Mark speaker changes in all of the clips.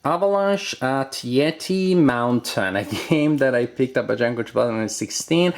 Speaker 1: Avalanche at Yeti Mountain, a game that I picked up at Django 2016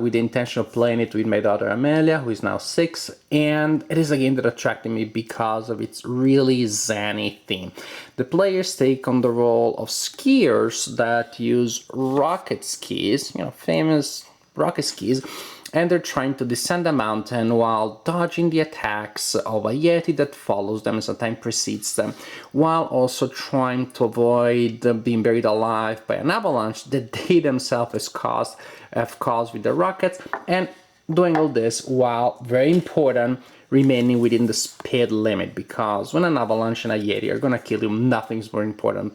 Speaker 1: with the intention of playing it with my daughter Amelia, who is now 6, and it is a game that attracted me because of its really zany theme. The players take on the role of skiers that use rocket skis, famous rocket skis, and they're trying to descend a mountain while dodging the attacks of a Yeti that follows them and sometimes precedes them, while also trying to avoid being buried alive by an avalanche that they themselves have caused with the rockets, and doing all this while, very important, remaining within the speed limit, because when an avalanche and a Yeti are gonna kill you, nothing's more important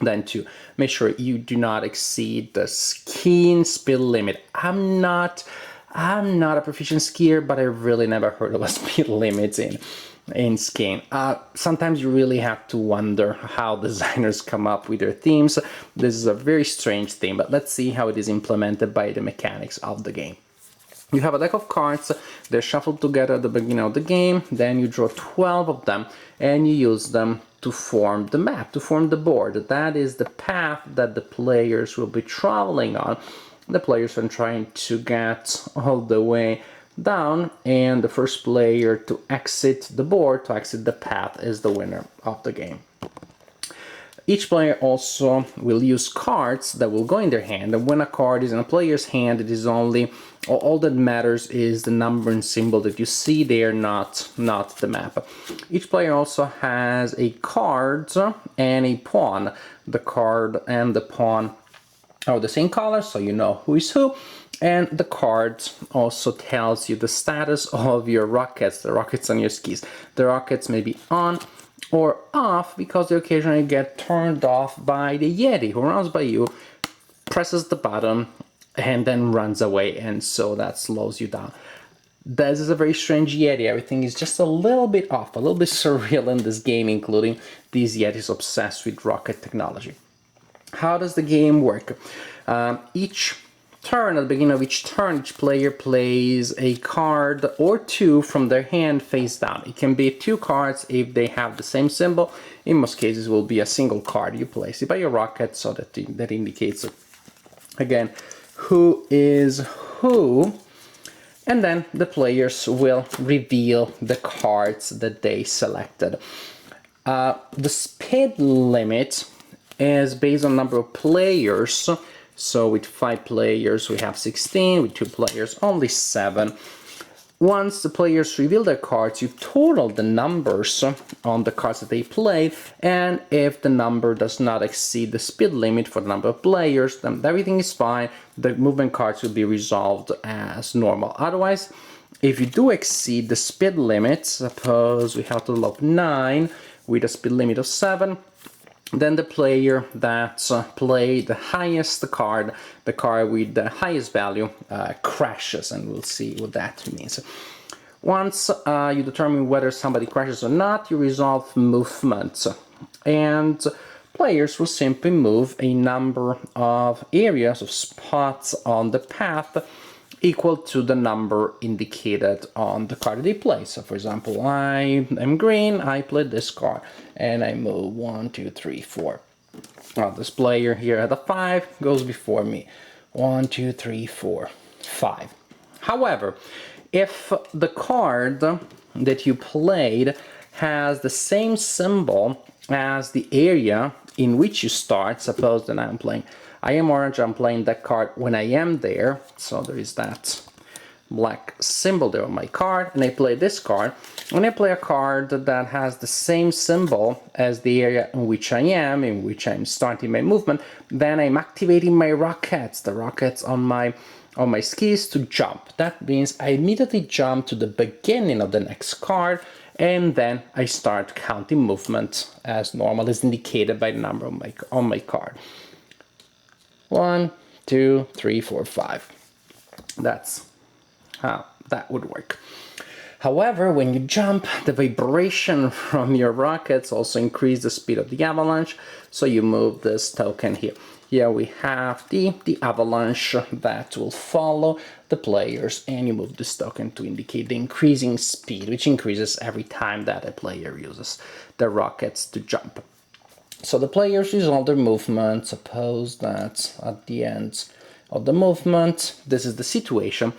Speaker 1: than to make sure you do not exceed the skiing speed limit. I'm not a proficient skier, but I really never heard of a speed limit in skiing. Sometimes you really have to wonder how designers come up with their themes. This is a very strange theme, but let's see how it is implemented by the mechanics of the game. You have a deck of cards, they're shuffled together at the beginning of the game, then you draw 12 of them, and you use them to form the map, to form the board. That is the path that the players will be traveling on. The players are trying to get all the way down, and the first player to exit the board, to exit the path, is the winner of the game. Each player also will use cards that will go in their hand, and when a card is in a player's hand, it is only, all that matters is the number and symbol that you see there, not the map. Each player also has a card and a pawn. The card and the pawn are the same color, so you know who is who, and the card also tells you the status of your rockets, the rockets on your skis. The rockets may be on or off because they occasionally get turned off by the Yeti, who runs by you, presses the button, and then runs away, and so that slows you down. This is a very strange Yeti. Everything is just a little bit off, a little bit surreal in this game, including these Yetis obsessed with rocket technology. How does the game work? Each turn, at the beginning of each turn, each player plays a card or two from their hand face down. It can be 2 cards if they have the same symbol. In most cases, it will be a single card. You place it by your rocket, so that indicates, again, who is who. And then the players will reveal the cards that they selected. The speed limit is based on number of players. So with 5 players we have 16, with 2 players only 7. Once the players reveal their cards, you total the numbers on the cards that they played, and if the number does not exceed the speed limit for the number of players, then everything is fine. The movement cards will be resolved as normal. Otherwise, if you do exceed the speed limit, suppose we have a total of 9 with a speed limit of 7, then the player that played the highest card, the card with the highest value, crashes, and we'll see what that means. Once you determine whether somebody crashes or not, you resolve movement, and players will simply move a number of areas, of spots on the path equal to the number indicated on the card they play. So for example, I am green, I played this card, and I move 1, 2, 3, 4. Well, this player here at a 5 goes before me. 1, 2, 3, 4, 5. However, if the card that you played has the same symbol as the area in which you start, suppose that I am orange, I'm playing that card when I am there, so there is that black symbol there on my card, and I play this card. When I play a card that has the same symbol as the area in which I am, in which I'm starting my movement, then I'm activating my rockets, the rockets on my skis, to jump. That means I immediately jump to the beginning of the next card, and then I start counting movement as normal, as indicated by the number on my card. 1, 2, 3, 4, 5. That's how that would work. However, when you jump, the vibration from your rockets also increase the speed of the avalanche, so you move this token here. Here we have the avalanche that will follow the players, and you move this token to indicate the increasing speed, which increases every time that a player uses the rockets to jump. So the players resolve their movement. Suppose that at the end of the movement, this is the situation.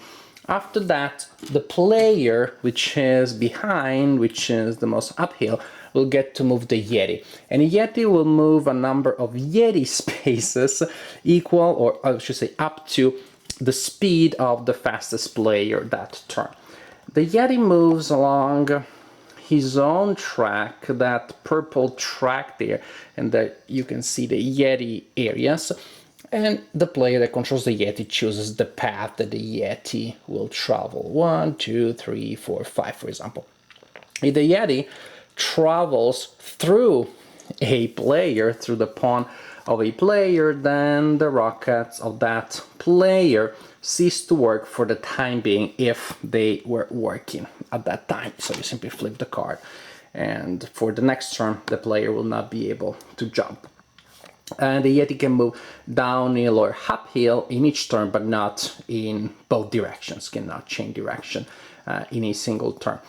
Speaker 1: After that, the player which is behind, which is the most uphill, will get to move the Yeti. And the Yeti will move a number of Yeti spaces equal, or I should say up to, the speed of the fastest player that turn. The Yeti moves along his own track, that purple track there, and that you can see the Yeti areas. And the player that controls the Yeti chooses the path that the Yeti will travel. 1, 2, 3, 4, 5, for example. If the Yeti travels through a player, through the pawn of a player, then the rockets of that player cease to work for the time being if they were working at that time. So you simply flip the card, and for the next turn the player will not be able to jump. And the Yeti can move downhill or uphill in each turn, but not in both directions, cannot change direction in a single turn.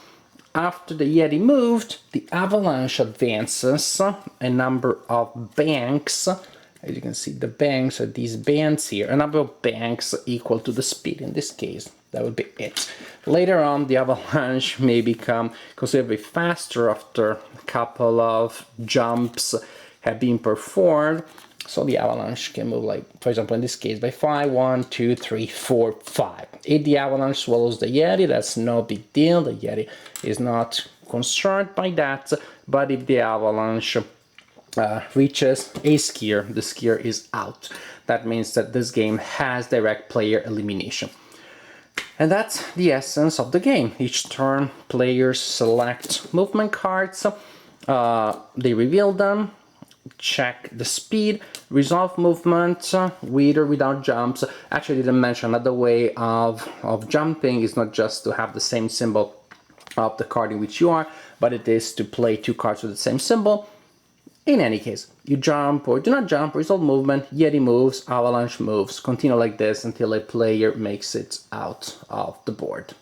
Speaker 1: After the Yeti moved, the Avalanche advances a number of banks. As you can see, the banks are these bands here, a number of banks equal to the speed. In this case, that would be it. Later on, the Avalanche may become considerably faster after a couple of jumps have been performed. So the Avalanche can move, like, for example, in this case, by 5, 1, 2, 3, 4, 5. If the Avalanche swallows the Yeti, that's no big deal. The Yeti is not concerned by that. But if the Avalanche reaches a skier, the skier is out. That means that this game has direct player elimination. And that's the essence of the game. Each turn, players select movement cards, they reveal them, check the speed, resolve movement with or without jumps. Actually, I didn't mention another way of jumping is not just to have the same symbol of the card in which you are, but it is to play two cards with the same symbol. In any case, you jump or do not jump, resolve movement, Yeti moves, Avalanche moves. Continue like this until a player makes it out of the board.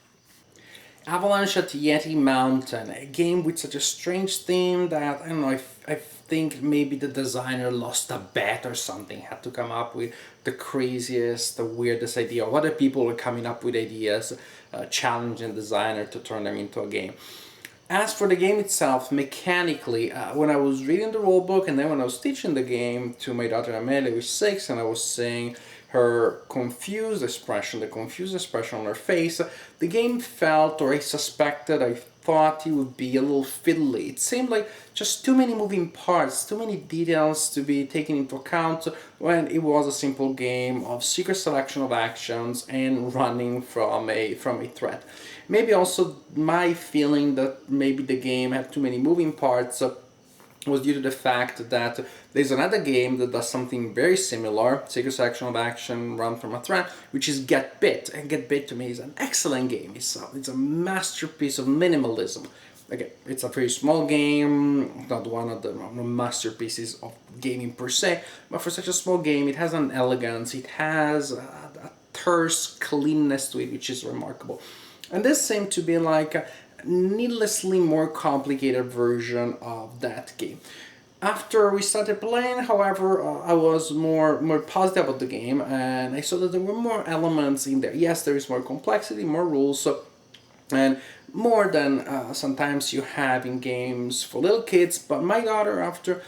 Speaker 1: Avalanche at Yeti Mountain, a game with such a strange theme that, I don't know, I think maybe the designer lost a bet or something, had to come up with the craziest, the weirdest idea, or other people were coming up with ideas, challenging the designer to turn them into a game. As for the game itself, mechanically, when I was reading the rulebook and then when I was teaching the game to my daughter Amelia, who's 6, and I was seeing her confused expression, the confused expression on her face, the game felt, or I suspected, I thought it would be a little fiddly. It seemed like just too many moving parts, too many details to be taken into account when it was a simple game of secret selection of actions and running from a threat. Maybe also my feeling that maybe the game had too many moving parts was due to the fact that there's another game that does something very similar, secret selection of action, run from a threat, which is Get Bit. And Get Bit to me is an excellent game. It's a masterpiece of minimalism. Again, it's a very small game, not one of the masterpieces of gaming per se, but for such a small game, it has an elegance, it has a terse cleanness to it, which is remarkable. And this seemed to be like a needlessly more complicated version of that game. After we started playing, however, I was more positive about the game, and I saw that there were more elements in there. Yes, there is more complexity, more rules, and more than sometimes you have in games for little kids. But my daughter, after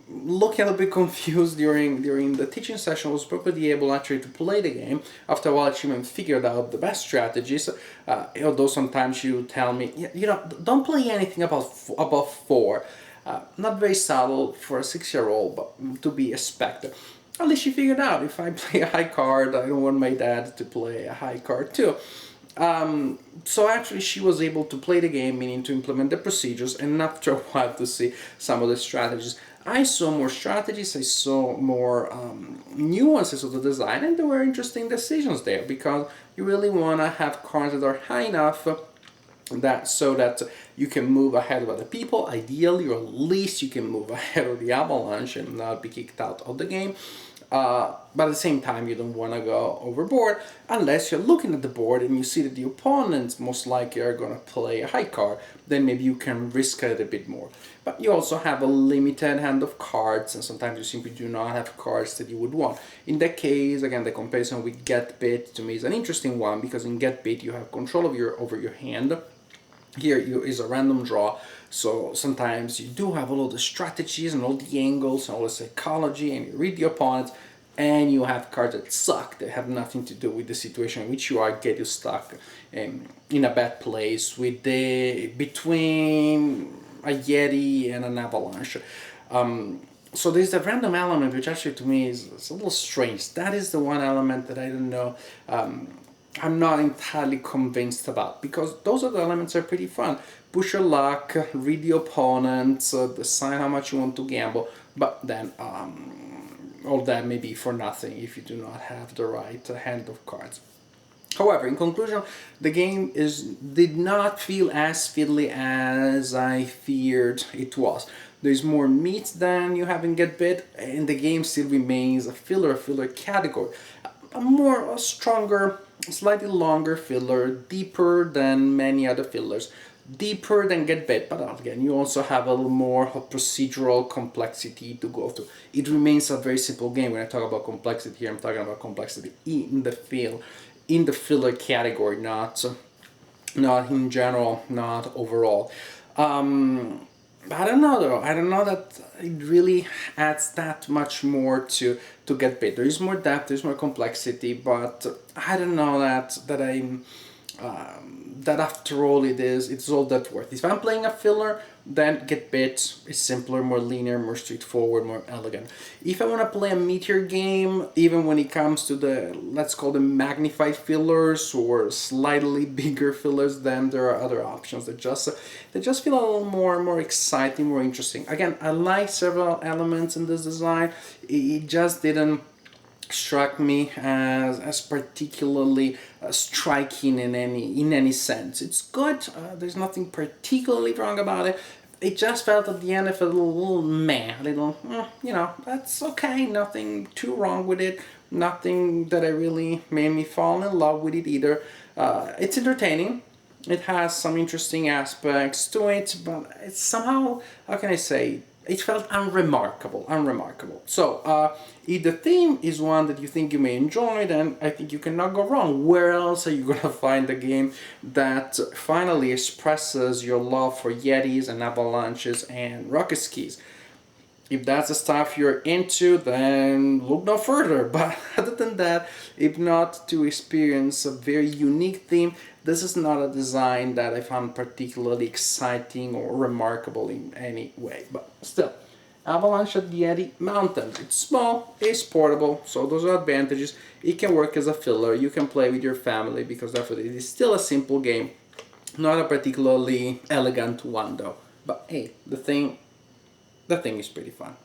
Speaker 1: looking a little bit confused during the teaching session, was perfectly able actually to play the game. After a while, she even figured out the best strategies. Although sometimes she would tell me, don't play anything above 4. Not very subtle for a 6-year-old, but to be expected. At least she figured out, if I play a high card, I don't want my dad to play a high card too. So actually she was able to play the game, meaning to implement the procedures, and after a while to see some of the strategies. I saw more strategies, I saw more nuances of the design, and there were interesting decisions there, because you really want to have cards that are high enough so that you can move ahead of other people, ideally, or at least you can move ahead of the Avalanche and not be kicked out of the game. But at the same time, you don't want to go overboard unless you're looking at the board and you see that the opponents most likely are going to play a high card. Then maybe you can risk it a bit more. But you also have a limited hand of cards, and sometimes you simply do not have cards that you would want. In that case, again, the comparison with Get Bit to me is an interesting one, because in Get Bit you have control of over your hand. Here is a random draw, so sometimes you do have all the strategies and all the angles and all the psychology, and you read the opponent, and you have cards that suck, that have nothing to do with the situation in which you are, get you stuck in a bad place with between a Yeti and an Avalanche. So there's a random element, which actually to me is a little strange. That is the one element that I don't know, I'm not entirely convinced about, because those other elements are pretty fun. Push your luck, read the opponent, decide how much you want to gamble, but then all that may be for nothing if you do not have the right hand of cards. However, in conclusion, the game did not feel as fiddly as I feared it was. There's more meat than you have in Get Bit, and the game still remains a filler category. A stronger, slightly longer filler, deeper than many other fillers, deeper than Get Bit, but again, you also have a little more procedural complexity to go through. It remains a very simple game. When I talk about complexity here, I'm talking about complexity in the filler category, not in general, not overall. I don't know though. I don't know that it really adds that much more to Get Bit. There is more depth, there's more complexity, but I don't know that after all it's all that worth. If I'm playing a filler, then Get Bit is simpler, more linear, more straightforward, more elegant. If I want to play a meteor game, even when it comes to the, let's call them magnified fillers or slightly bigger fillers, then there are other options that just feel a little more exciting, more interesting. Again, I like several elements in this design. It just didn't struck me as particularly striking in any sense. It's good. There's nothing particularly wrong about it. It just felt at the end it felt a little meh, a little, that's okay. Nothing too wrong with it. Nothing that really made me fall in love with it either. It's entertaining. It has some interesting aspects to it, but it's somehow, how can I say, it felt unremarkable. So, if the theme is one that you think you may enjoy, then I think you cannot go wrong. Where else are you going to find a game that finally expresses your love for Yetis and Avalanches and rocket skis? If that's the stuff you're into, then look no further. But other than that, if not to experience a very unique theme, this is not a design that I found particularly exciting or remarkable in any way. But still, Avalanche at the Yeti Mountains. It's small, it's portable, so those are advantages. It can work as a filler. You can play with your family, because definitely it is still a simple game. Not a particularly elegant one though. But hey, the thing is pretty fun.